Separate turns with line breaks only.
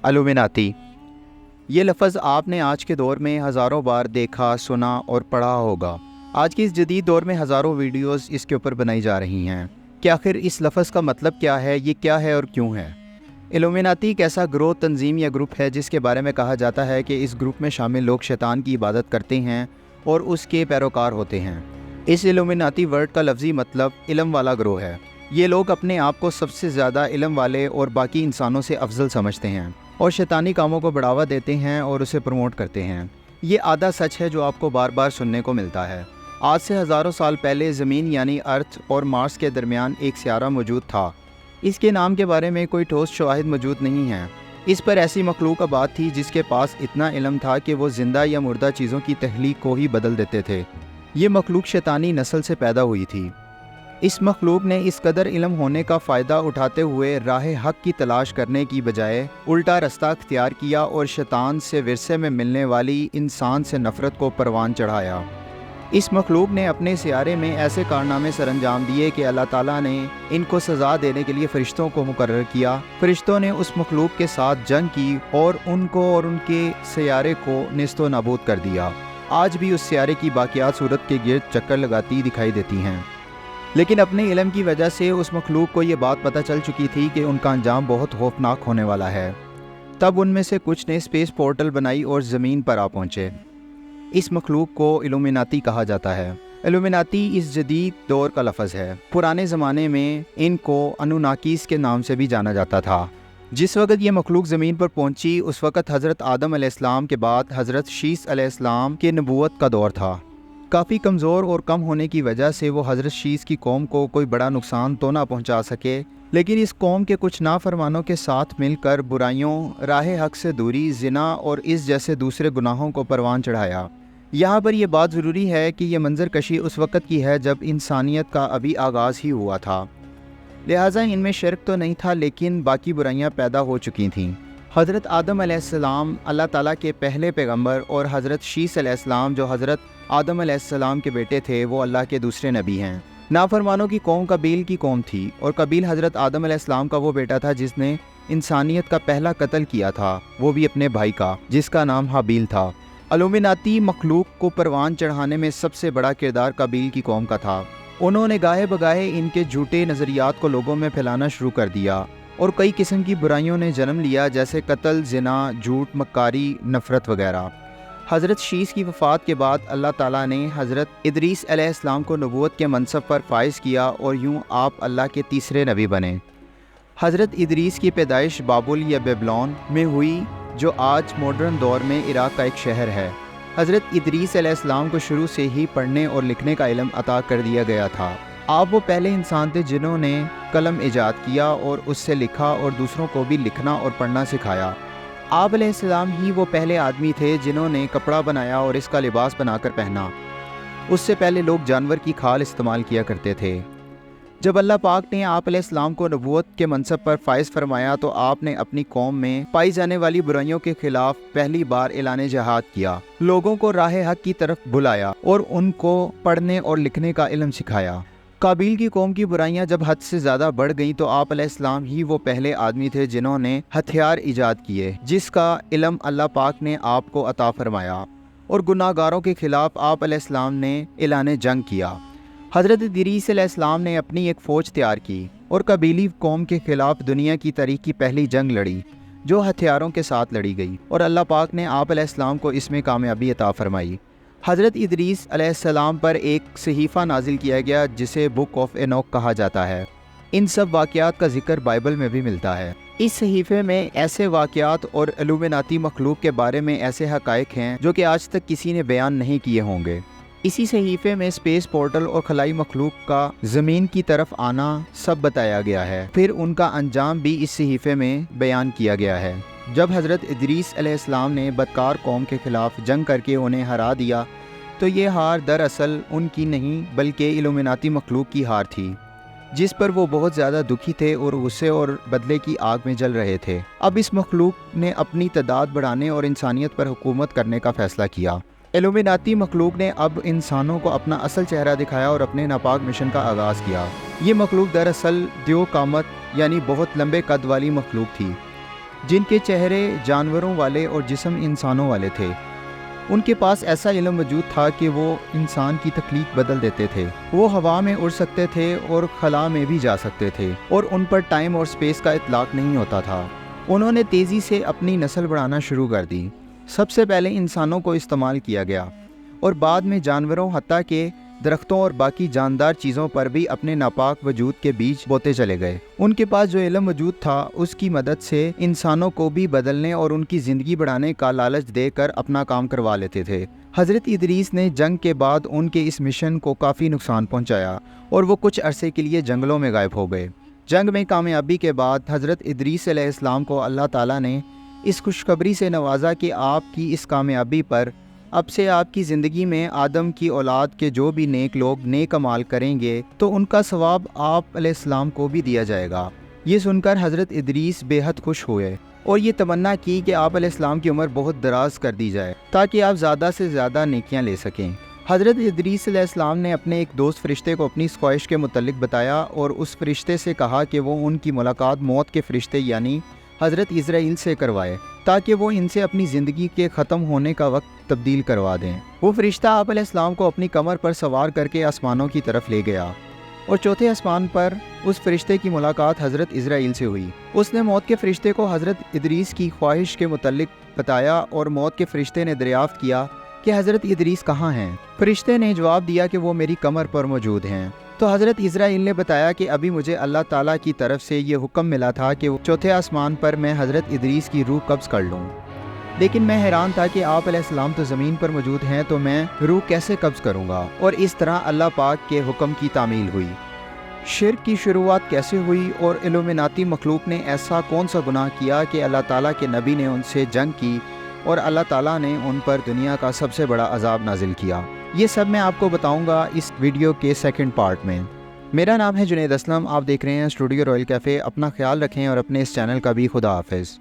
Illuminati. ये लफ्ज़ आपने आज के दौर में हज़ारों बार देखा, सुना और पढ़ा होगा। आज के इस जदीद दौर में हज़ारों वीडियोस इसके ऊपर बनाई जा रही हैं कि आखिर इस लफ्ज़ का मतलब क्या है, ये क्या है और क्यों है। इल्यूमिनाती एक ऐसा ग्रोह, तंजीम या ग्रुप है जिसके बारे में कहा जाता है कि इस ग्रुप में शामिल लोग शैतान की इबादत करते हैं और उसके पैरोकार होते हैं। इस इल्यूमिनाती वर्ड का लफ्ज़ी मतलब इल्म वाला ग्रोह है। ये लोग अपने आप को सबसे ज़्यादा इल्म वाले और बाकी इंसानों से अफजल समझते हैं और शैतानी कामों को बढ़ावा देते हैं और उसे प्रमोट करते हैं। ये आधा सच है जो आपको बार बार सुनने को मिलता है। आज से हज़ारों साल पहले ज़मीन यानी अर्थ और मार्स के दरमियान एक सियारा मौजूद था। इसके नाम के बारे में कोई ठोस शवाहिद मौजूद नहीं है। इस पर ऐसी मखलूक आबाद थी जिसके पास इतना इल्म था कि वो ज़िंदा या मुर्दा चीज़ों की तख्लीक को ही बदल देते थे। ये मखलूक शैतानी नस्ल से पैदा हुई थी। इस मखलूक ने इस कदर इल्म होने का फ़ायदा उठाते हुए राह हक़ की तलाश करने की बजाय उल्टा रास्ता अख्तियार किया और शैतान से विरसे में मिलने वाली इंसान से नफ़रत को परवान चढ़ाया। इस मखलूक ने अपने सियारे में ऐसे कारनामे सरअंजाम दिए कि अल्लाह ताला ने इनको सज़ा देने के लिए फ़रिश्तों को मुकर्रर किया। फ़रिश्तों ने उस मखलूक के साथ जंग की और उनको और उनके सियारे को नेस्तो नाबूद कर दिया। आज भी उस सियारे की बाक़ियात सूरत के गिर्द चक्कर लगाती दिखाई देती हैं। लेकिन अपने इल्म की वजह से उस मखलूक को ये बात पता चल चुकी थी कि उनका अंजाम बहुत खौफनाक होने वाला है। तब उनमें से कुछ ने स्पेस पोर्टल बनाई और ज़मीन पर आ पहुँचे। इस मखलूक को इल्यूमिनाती कहा जाता है। इल्यूमिनाती इस जदीद दौर का लफ्ज़ है। पुराने ज़माने में इनको अनुनाकीस के नाम से भी जाना जाता था। जिस वक्त ये मखलूक ज़मीन पर पहुंची उस वक्त हज़रत आदम अलैहिस्सलाम के बाद हज़रत शीस अलैहिस्सलाम के नबूवत का दौर था। काफ़ी कमज़ोर और कम होने की वजह से वो हज़रत शीस की कौम को कोई बड़ा नुकसान तो ना पहुंचा सके, लेकिन इस कौम के कुछ नाफरमानों के साथ मिलकर बुराइयों, राह हक़ से दूरी, ज़िना और इस जैसे दूसरे गुनाहों को परवान चढ़ाया। यहाँ पर यह बात ज़रूरी है कि यह मंजर कशी उस वक़्त की है जब इंसानियत का अभी आगाज़ ही हुआ था, लिहाजा इनमें शिरक तो नहीं था लेकिन बाकी बुराइयाँ पैदा हो चुकी थीं। हज़रत आदम अलैहिस्सलाम अल्लाह ताला के पहले पैगंबर और हज़रत शीस अलैहिस्सलाम जो हज़रत आदम अलैहिस्सलाम के बेटे थे वो अल्लाह के दूसरे नबी हैं। नाफरमानों की कौम कबील की कौम थी और कबील हज़रत आदम अलैहिस्सलाम का वो बेटा था जिसने इंसानियत का पहला कत्ल किया था, वो भी अपने भाई का, जिसका नाम हाबील था। इल्यूमिनाती मखलूक को परवान चढ़ाने में सबसे बड़ा किरदार कबील की कौम का था। उन्होंने गाहे बगाहे इनके झूठे नज़रियात को लोगों में फैलाना शुरू कर दिया और कई किस्म की बुराइयों ने जन्म लिया, जैसे कत्ल, ज़िना, झूठ, मक्कारी, नफ़रत वगैरह। हज़रत शीस की वफ़ात के बाद अल्लाह ताला ने हज़रत इदरीस अलैहिस्सलाम को नबूवत के मनसब पर फ़ाइज़ किया और यूँ आप अल्लाह के तीसरे नबी बने। हज़रत इदरीस की पैदाइश बाबुल या बेबीलोन में हुई, जो आज मॉडर्न दौर में इराक़ का एक शहर है। हज़रत इदरीस अलैहिस्सलाम को शुरू से ही पढ़ने और लिखने का इल्म अता कर दिया गया था। आप वो पहले इंसान थे जिन्होंने कलम ईजाद किया और उससे लिखा और दूसरों को भी लिखना और पढ़ना सिखाया। आप अलैहिस्सलाम ही वो पहले आदमी थे जिन्होंने कपड़ा बनाया और इसका लिबास बनाकर पहना। उससे पहले लोग जानवर की खाल इस्तेमाल किया करते थे। जब अल्लाह पाक ने आप अलैहिस्सलाम को नबूवत के मनसब पर फ़ाइज़ फरमाया तो आपने अपनी कौम में पाई जाने वाली बुराइयों के खिलाफ पहली बार ऐलान जिहाद किया, लोगों को राह हक़ की तरफ बुलाया और उनको पढ़ने और लिखने का इल्म सिखाया। काबिल की कौम की बुराइयां जब हद से ज़्यादा बढ़ गईं तो आप अलैहिस्सलाम ही वो पहले आदमी थे जिन्होंने हथियार ईजाद किए, जिसका इल्म अल्लाह पाक ने आपको अता फरमाया, और गुनाहगारों के खिलाफ आप अलैहिस्सलाम ने ऐलान जंग किया। हज़रत इदरीस अलैहिस्सलाम ने अपनी एक फ़ौज तैयार की और कबीली कौम के ख़िलाफ़ दुनिया की तारीख़ की पहली जंग लड़ी, जो हथियारों के साथ लड़ी गई, और अल्लाह पाक ने आप अलैहिस्सलाम को इसमें कामयाबी अता फरमाई। हज़रत इदरीस अलैहिस्सलाम पर एक सहीफ़ा नाजिल किया गया जिसे बुक ऑफ एनोक कहा जाता है। इन सब वाक़यात का जिक्र बाइबल में भी मिलता है। इस सहीफ़े में ऐसे वाक़यात और इल्यूमिनाती मखलूक के बारे में ऐसे हक़ाइक़ हैं जो कि आज तक किसी ने बयान नहीं किए होंगे। इसी सहीफ़े में स्पेस पोर्टल और खलाई मखलूक का ज़मीन की तरफ आना सब बताया गया है। फिर उनका अंजाम भी इस सहीफ़े में बयान किया गया है। जब हज़रत इदरीस अलैहिस्सलाम ने बदकार कौम के ख़िलाफ़ जंग करके उन्हें हरा दिया तो ये हार दरअसल उनकी नहीं बल्कि इल्यूमिनाती मखलूक की हार थी, जिस पर वो बहुत ज़्यादा दुखी थे और गुस्से और बदले की आग में जल रहे थे। अब इस मखलूक ने अपनी तादाद बढ़ाने और इंसानियत पर हुकूमत करने का फ़ैसला किया। इल्यूमिनाती मखलूक ने अब इंसानों को अपना असल चेहरा दिखाया और अपने नापाक मिशन का आगाज़ किया। ये मखलूक दरअसल द्यो कामत यानी बहुत लंबे कद वाली मखलूक थी। جن کے چہرے جانوروں والے اور جسم انسانوں والے تھے۔ ان کے پاس ایسا علم موجود تھا کہ وہ انسان کی تخلیق بدل دیتے تھے۔ وہ ہوا میں اڑ سکتے تھے اور خلا میں بھی جا سکتے تھے، اور ان پر ٹائم اور سپیس کا اطلاق نہیں ہوتا تھا۔ انہوں نے تیزی سے اپنی نسل بڑھانا شروع کر دی۔ سب سے پہلے انسانوں کو استعمال کیا گیا، اور بعد میں جانوروں، حتیٰ کہ درختوں اور باقی جاندار چیزوں پر بھی اپنے ناپاک وجود کے بیج بوتے چلے گئے۔ ان کے پاس جو علم موجود تھا اس کی مدد سے انسانوں کو بھی بدلنے اور ان کی زندگی بڑھانے کا لالچ دے کر اپنا کام کروا لیتے تھے۔ حضرت ادریس نے جنگ کے بعد ان کے اس مشن کو کافی نقصان پہنچایا، اور وہ کچھ عرصے کے لیے جنگلوں میں غائب ہو گئے۔ جنگ میں کامیابی کے بعد حضرت ادریس علیہ السلام کو اللہ تعالیٰ نے اس خوشخبری سے نوازا کہ آپ کی اس کامیابی پر اب سے آپ کی زندگی میں آدم کی اولاد کے جو بھی نیک لوگ نیک اعمال کریں گے تو ان کا ثواب آپ علیہ السلام کو بھی دیا جائے گا۔ یہ سن کر حضرت ادریس بے حد خوش ہوئے اور یہ تمنا کی کہ آپ علیہ السلام کی عمر بہت دراز کر دی جائے تاکہ آپ زیادہ سے زیادہ نیکیاں لے سکیں۔ حضرت ادریس علیہ السلام نے اپنے ایک دوست فرشتے کو اپنی اس خواہش کے متعلق بتایا، اور اس فرشتے سے کہا کہ وہ ان کی ملاقات موت کے فرشتے یعنی حضرت عزرائیل سے کروائے تاکہ وہ ان سے اپنی زندگی کے ختم ہونے کا وقت تبدیل کروا دیں۔ وہ فرشتہ آپ علیہ السلام کو اپنی کمر پر سوار کر کے آسمانوں کی طرف لے گیا، اور چوتھے آسمان پر اس فرشتے کی ملاقات حضرت عزرائیل سے ہوئی۔ اس نے موت کے فرشتے کو حضرت ادریس کی خواہش کے متعلق بتایا، اور موت کے فرشتے نے دریافت کیا کہ حضرت ادریس کہاں ہیں۔ فرشتے نے جواب دیا کہ وہ میری کمر پر موجود ہیں۔ تو حضرت عزرائیل نے بتایا کہ ابھی مجھے اللہ تعالیٰ کی طرف سے یہ حکم ملا تھا کہ چوتھے آسمان پر میں حضرت ادریس کی روح قبض کر لوں، لیکن میں حیران تھا کہ آپ علیہ السلام تو زمین پر موجود ہیں، تو میں روح کیسے قبض کروں گا؟ اور اس طرح اللہ پاک کے حکم کی تعمیل ہوئی۔ شرک کی شروعات کیسے ہوئی، اور الومناتی مخلوق نے ایسا کون سا گناہ کیا کہ اللہ تعالیٰ کے نبی نے ان سے جنگ کی اور اللہ تعالیٰ نے ان پر دنیا کا سب سے بڑا عذاب نازل کیا؟ یہ سب میں آپ کو بتاؤں گا اس ویڈیو کے سیکنڈ پارٹ میں۔ میرا نام ہے جنید اسلم، آپ دیکھ رہے ہیں اسٹوڈیو رائل کیفے۔ اپنا خیال رکھیں اور اپنے اس چینل کا بھی خدا حافظ۔